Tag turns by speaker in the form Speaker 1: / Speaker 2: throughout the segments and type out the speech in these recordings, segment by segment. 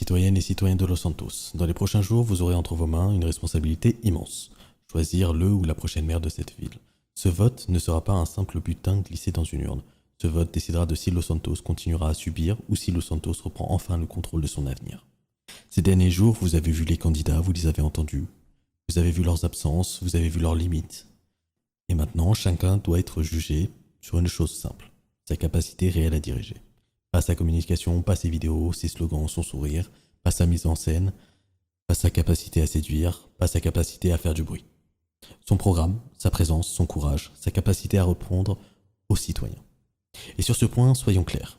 Speaker 1: citoyennes et citoyens de Los Santos, dans les prochains jours, vous aurez entre vos mains une responsabilité immense. Choisir le ou la prochaine maire de cette ville. Ce vote ne sera pas un simple bulletin glissé dans une urne. Ce vote décidera de si Los Santos continuera à subir ou si Los Santos reprend enfin le contrôle de son avenir. Ces derniers jours, vous avez vu les candidats, vous les avez entendus. Vous avez vu leurs absences, vous avez vu leurs limites. Et maintenant, chacun doit être jugé sur une chose simple, sa capacité réelle à diriger. Pas sa communication, pas ses vidéos, ses slogans, son sourire, pas sa mise en scène, pas sa capacité à séduire, pas sa capacité à faire du bruit. Son programme, sa présence, son courage, sa capacité à répondre aux citoyens. Et sur ce point, soyons clairs.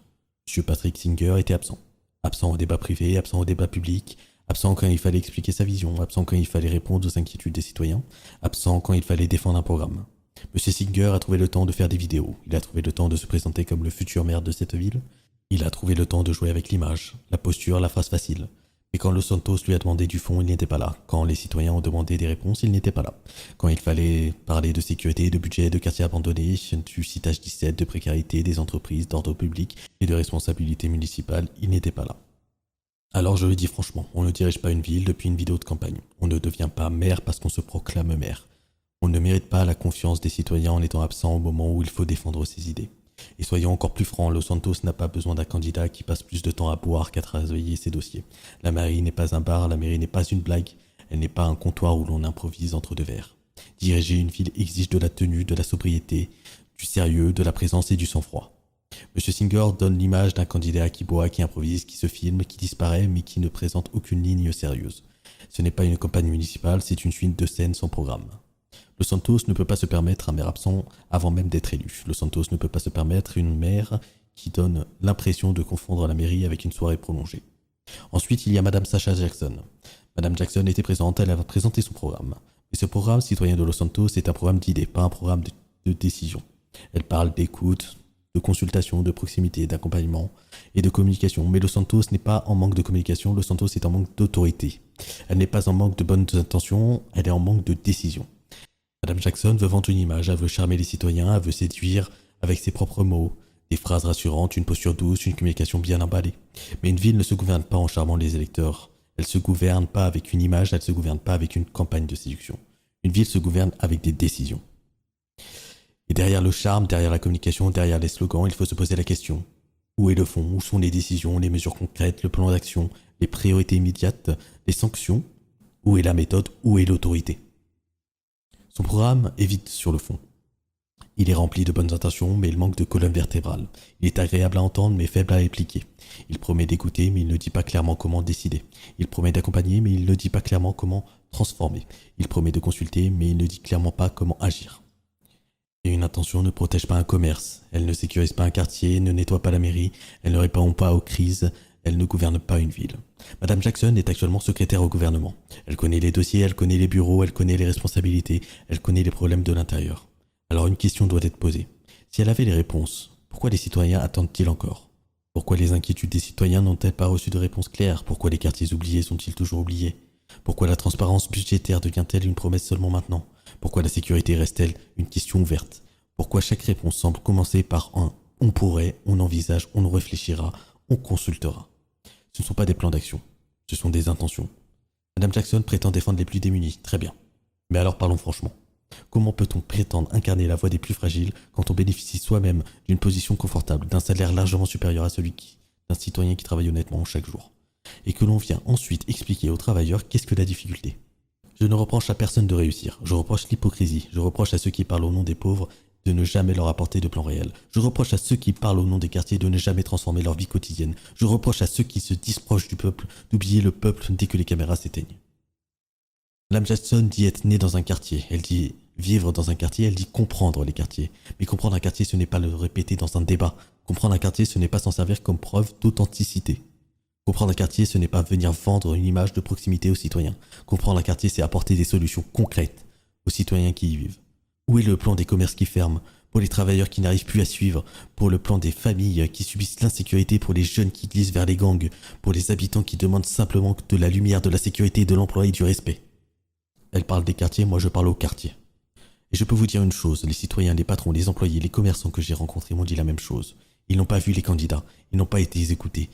Speaker 1: M. Patrick Singer était absent. Absent au débat privé, absent au débat public, absent quand il fallait expliquer sa vision, absent quand il fallait répondre aux inquiétudes des citoyens, absent quand il fallait défendre un programme. M. Singer a trouvé le temps de faire des vidéos, il a trouvé le temps de se présenter comme le futur maire de cette ville, il a trouvé le temps de jouer avec l'image, la posture, la phrase facile. Mais quand Los Santos lui a demandé du fond, il n'était pas là. Quand les citoyens ont demandé des réponses, il n'était pas là. Quand il fallait parler de sécurité, de budget, de quartiers abandonnés, du site H17, de précarité, des entreprises, d'ordre public et de responsabilité municipale, il n'était pas là. Alors je le dis franchement, on ne dirige pas une ville depuis une vidéo de campagne. On ne devient pas maire parce qu'on se proclame maire. On ne mérite pas la confiance des citoyens en étant absent au moment où il faut défendre ses idées. Et soyons encore plus francs, Los Santos n'a pas besoin d'un candidat qui passe plus de temps à boire qu'à travailler ses dossiers. La mairie n'est pas un bar, la mairie n'est pas une blague, elle n'est pas un comptoir où l'on improvise entre deux verres. Diriger une ville exige de la tenue, de la sobriété, du sérieux, de la présence et du sang-froid. Monsieur Singer donne l'image d'un candidat qui boit, qui improvise, qui se filme, qui disparaît, mais qui ne présente aucune ligne sérieuse. Ce n'est pas une campagne municipale, c'est une suite de scènes sans programme. Los Santos ne peut pas se permettre un maire absent avant même d'être élu. Los Santos ne peut pas se permettre une maire qui donne l'impression de confondre la mairie avec une soirée prolongée. Ensuite, il y a Madame Sacha Jackson. Madame Jackson était présente, elle a présenté son programme. Et ce programme, Citoyen de Los Santos, est un programme d'idées, pas un programme de décision. Elle parle d'écoute, de consultation, de proximité, d'accompagnement et de communication. Mais Los Santos n'est pas en manque de communication, Los Santos est en manque d'autorité. Elle n'est pas en manque de bonnes intentions, elle est en manque de décision. Madame Jackson veut vendre une image, elle veut charmer les citoyens, elle veut séduire avec ses propres mots, des phrases rassurantes, une posture douce, une communication bien emballée. Mais une ville ne se gouverne pas en charmant les électeurs. Elle se gouverne pas avec une image, elle se gouverne pas avec une campagne de séduction. Une ville se gouverne avec des décisions. Et derrière le charme, derrière la communication, derrière les slogans, il faut se poser la question. Où est le fond? Où sont les décisions, les mesures concrètes, le plan d'action, les priorités immédiates, les sanctions? Où est la méthode? Où est l'autorité? Son programme est vide sur le fond. Il est rempli de bonnes intentions, mais il manque de colonne vertébrale. Il est agréable à entendre, mais faible à appliquer. Il promet d'écouter, mais il ne dit pas clairement comment décider. Il promet d'accompagner, mais il ne dit pas clairement comment transformer. Il promet de consulter, mais il ne dit clairement pas comment agir. Et une intention ne protège pas un commerce. Elle ne sécurise pas un quartier, ne nettoie pas la mairie, elle ne répond pas aux crises, elle ne gouverne pas une ville. Madame Jackson est actuellement secrétaire au gouvernement. Elle connaît les dossiers, elle connaît les bureaux, elle connaît les responsabilités, elle connaît les problèmes de l'intérieur. Alors une question doit être posée. Si elle avait les réponses, pourquoi les citoyens attendent-ils encore? Pourquoi les inquiétudes des citoyens n'ont-elles pas reçu de réponse claire? Pourquoi les quartiers oubliés sont-ils toujours oubliés? Pourquoi la transparence budgétaire devient-elle une promesse seulement maintenant? Pourquoi la sécurité reste-t-elle une question ouverte? Pourquoi chaque réponse semble commencer par un « on pourrait »,« on envisage »,« on réfléchira »,« on consultera ». Ce ne sont pas des plans d'action, ce sont des intentions. Madame Jackson prétend défendre les plus démunis, très bien. Mais alors parlons franchement. Comment peut-on prétendre incarner la voix des plus fragiles quand on bénéficie soi-même d'une position confortable, d'un salaire largement supérieur à celui d'un citoyen qui travaille honnêtement chaque jour? Et que l'on vient ensuite expliquer aux travailleurs qu'est-ce que la difficulté? Je ne reproche à personne de réussir, je reproche l'hypocrisie, je reproche à ceux qui parlent au nom des pauvres de ne jamais leur apporter de plan réel. Je reproche à ceux qui parlent au nom des quartiers de ne jamais transformer leur vie quotidienne. Je reproche à ceux qui se disent proches du peuple d'oublier le peuple dès que les caméras s'éteignent. Madame Jackson dit être née dans un quartier, elle dit vivre dans un quartier, elle dit comprendre les quartiers. Mais comprendre un quartier, ce n'est pas le répéter dans un débat. Comprendre un quartier, ce n'est pas s'en servir comme preuve d'authenticité. Comprendre un quartier, ce n'est pas venir vendre une image de proximité aux citoyens. Comprendre un quartier, c'est apporter des solutions concrètes aux citoyens qui y vivent. Où est le plan des commerces qui ferment, pour les travailleurs qui n'arrivent plus à suivre, pour le plan des familles qui subissent l'insécurité, pour les jeunes qui glissent vers les gangs, pour les habitants qui demandent simplement de la lumière, de la sécurité, de l'emploi et du respect? Elle parle des quartiers, moi je parle aux quartiers. Et je peux vous dire une chose, les citoyens, les patrons, les employés, les commerçants que j'ai rencontrés m'ont dit la même chose. Ils n'ont pas vu les candidats, ils n'ont pas été écoutés.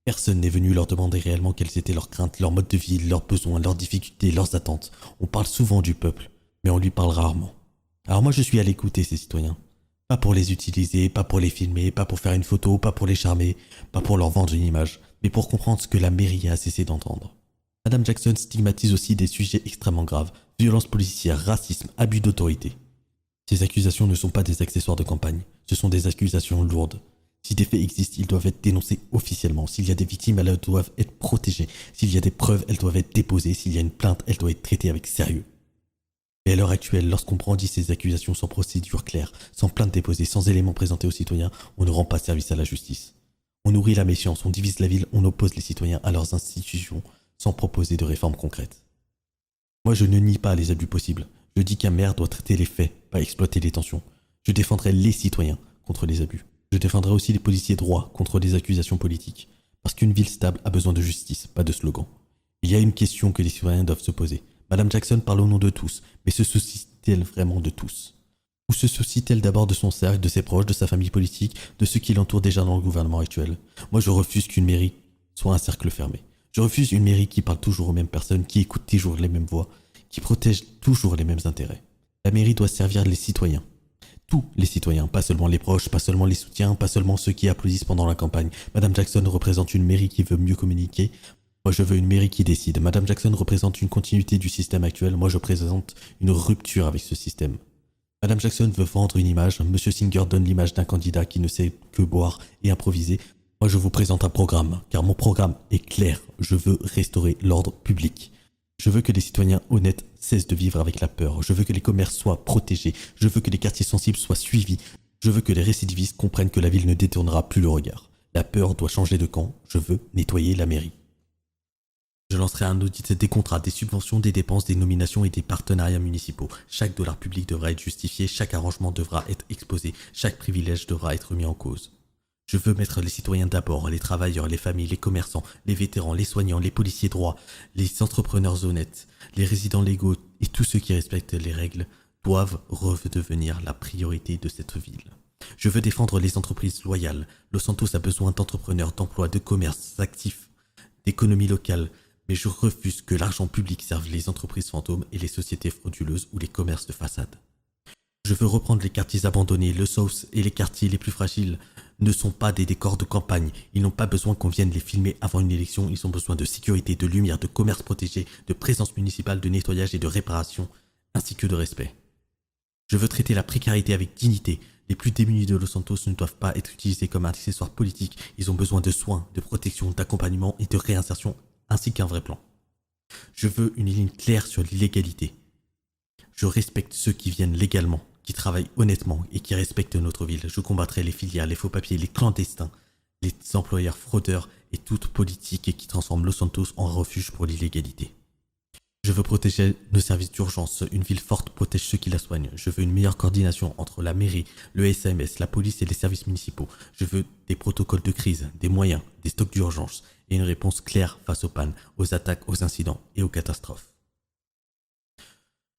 Speaker 1: Personne n'est venu leur demander réellement quelles étaient leurs craintes, leurs modes de vie, leurs besoins, leurs difficultés, leurs attentes. On parle souvent du peuple, mais on lui parle rarement. Alors moi je suis allé écouter ces citoyens. Pas pour les utiliser, pas pour les filmer, pas pour faire une photo, pas pour les charmer, pas pour leur vendre une image, mais pour comprendre ce que la mairie a cessé d'entendre. Madame Jackson stigmatise aussi des sujets extrêmement graves, violence policière, racisme, abus d'autorité. Ces accusations ne sont pas des accessoires de campagne, ce sont des accusations lourdes. Si des faits existent, ils doivent être dénoncés officiellement. S'il y a des victimes, elles doivent être protégées. S'il y a des preuves, elles doivent être déposées. S'il y a une plainte, elle doit être traitée avec sérieux. Mais à l'heure actuelle, lorsqu'on brandit ces accusations sans procédure claire, sans plainte déposée, sans éléments présentés aux citoyens, on ne rend pas service à la justice. On nourrit la méfiance, on divise la ville, on oppose les citoyens à leurs institutions sans proposer de réformes concrètes. Moi, je ne nie pas les abus possibles. Je dis qu'un maire doit traiter les faits, pas exploiter les tensions. Je défendrai les citoyens contre les abus. Je défendrai aussi les policiers droits contre les accusations politiques. Parce qu'une ville stable a besoin de justice, pas de slogan. Il y a une question que les citoyens doivent se poser. Madame Jackson parle au nom de tous, mais se soucie-t-elle vraiment de tous? Ou se soucie-t-elle d'abord de son cercle, de ses proches, de sa famille politique, de ceux qui l'entourent déjà dans le gouvernement actuel? Moi, je refuse qu'une mairie soit un cercle fermé. Je refuse une mairie qui parle toujours aux mêmes personnes, qui écoute toujours les mêmes voix, qui protège toujours les mêmes intérêts. La mairie doit servir les citoyens. Tous les citoyens, pas seulement les proches, pas seulement les soutiens, pas seulement ceux qui applaudissent pendant la campagne. Madame Jackson représente une mairie qui veut mieux communiquer. Moi, je veux une mairie qui décide. Madame Jackson représente une continuité du système actuel. Moi, je présente une rupture avec ce système. Madame Jackson veut vendre une image. Monsieur Singer donne l'image d'un candidat qui ne sait que boire et improviser. Moi, je vous présente un programme, car mon programme est clair. Je veux restaurer l'ordre public. Je veux que les citoyens honnêtes cessent de vivre avec la peur. Je veux que les commerces soient protégés. Je veux que les quartiers sensibles soient suivis. Je veux que les récidivistes comprennent que la ville ne détournera plus le regard. La peur doit changer de camp. Je veux nettoyer la mairie. Je lancerai un audit des contrats, des subventions, des dépenses, des nominations et des partenariats municipaux. Chaque dollar public devra être justifié, chaque arrangement devra être exposé, chaque privilège devra être mis en cause. Je veux mettre les citoyens d'abord, les travailleurs, les familles, les commerçants, les vétérans, les soignants, les policiers droits, les entrepreneurs honnêtes, les résidents légaux et tous ceux qui respectent les règles doivent redevenir la priorité de cette ville. Je veux défendre les entreprises loyales. Los Santos a besoin d'entrepreneurs, d'emplois, de commerces actifs, d'économie locale, mais je refuse que l'argent public serve les entreprises fantômes et les sociétés frauduleuses ou les commerces de façade. Je veux reprendre les quartiers abandonnés, le South et les quartiers les plus fragiles ne sont pas des décors de campagne. Ils n'ont pas besoin qu'on vienne les filmer avant une élection. Ils ont besoin de sécurité, de lumière, de commerce protégé, de présence municipale, de nettoyage et de réparation, ainsi que de respect. Je veux traiter la précarité avec dignité. Les plus démunis de Los Santos ne doivent pas être utilisés comme un accessoire politique. Ils ont besoin de soins, de protection, d'accompagnement et de réinsertion, ainsi qu'un vrai plan. Je veux une ligne claire sur l'illégalité. Je respecte ceux qui viennent légalement, qui travaillent honnêtement et qui respectent notre ville. Je combattrai les filières, les faux papiers, les clandestins, les employeurs fraudeurs et toute politique qui transforme Los Santos en refuge pour l'illégalité. Je veux protéger nos services d'urgence. Une ville forte protège ceux qui la soignent. Je veux une meilleure coordination entre la mairie, le SAMS, la police et les services municipaux. Je veux des protocoles de crise, des moyens, des stocks d'urgence et une réponse claire face aux pannes, aux attaques, aux incidents et aux catastrophes.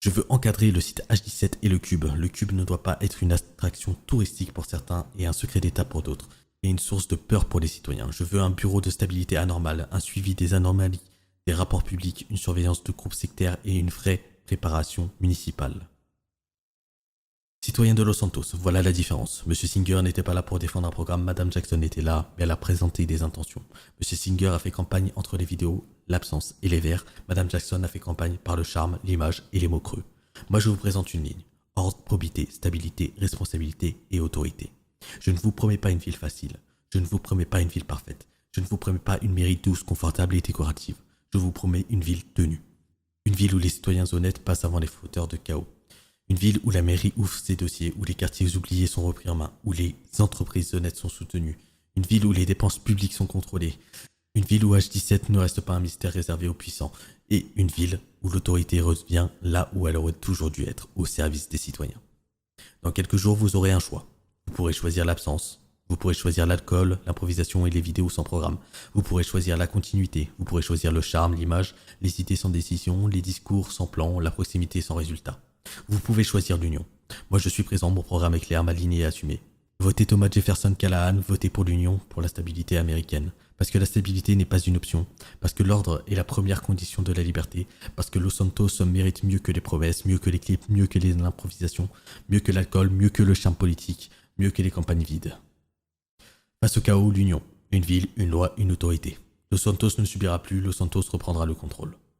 Speaker 1: Je veux encadrer le site H17 et le Cube. Le Cube ne doit pas être une attraction touristique pour certains et un secret d'État pour d'autres, et une source de peur pour les citoyens. Je veux un bureau de stabilité anormale, un suivi des anomalies, des rapports publics, une surveillance de groupes sectaires et une vraie préparation municipale. Citoyens de Los Santos, voilà la différence. Monsieur Singer n'était pas là pour défendre un programme, Madame Jackson était là, mais elle a présenté des intentions. Monsieur Singer a fait campagne entre les vidéos, l'absence et les vers. Madame Jackson a fait campagne par le charme, l'image et les mots creux. Moi je vous présente une ligne. Ordre, probité, stabilité, responsabilité et autorité. Je ne vous promets pas une ville facile. Je ne vous promets pas une ville parfaite. Je ne vous promets pas une mairie douce, confortable et décorative. Je vous promets une ville tenue. Une ville où les citoyens honnêtes passent avant les fauteurs de chaos. Une ville où la mairie ouvre ses dossiers, où les quartiers oubliés sont repris en main, où les entreprises honnêtes sont soutenues. Une ville où les dépenses publiques sont contrôlées. Une ville où H17 ne reste pas un mystère réservé aux puissants. Et une ville où l'autorité revient là où elle aurait toujours dû être, au service des citoyens. Dans quelques jours, vous aurez un choix. Vous pourrez choisir l'absence. Vous pourrez choisir l'alcool, l'improvisation et les vidéos sans programme. Vous pourrez choisir la continuité. Vous pourrez choisir le charme, l'image, les idées sans décision, les discours sans plan, la proximité sans résultat. Vous pouvez choisir l'union. Moi je suis présent, mon programme est clair, ma ligne est assumée. Votez Thomas Jefferson Callahan, votez pour l'Union, pour la stabilité américaine. Parce que la stabilité n'est pas une option, parce que l'ordre est la première condition de la liberté, parce que Los Santos mérite mieux que les promesses, mieux que les clips, mieux que l'improvisation, mieux que l'alcool, mieux que le charme politique, mieux que les campagnes vides. Face au chaos, l'Union. Une ville, une loi, une autorité. Los Santos ne subira plus, Los Santos reprendra le contrôle.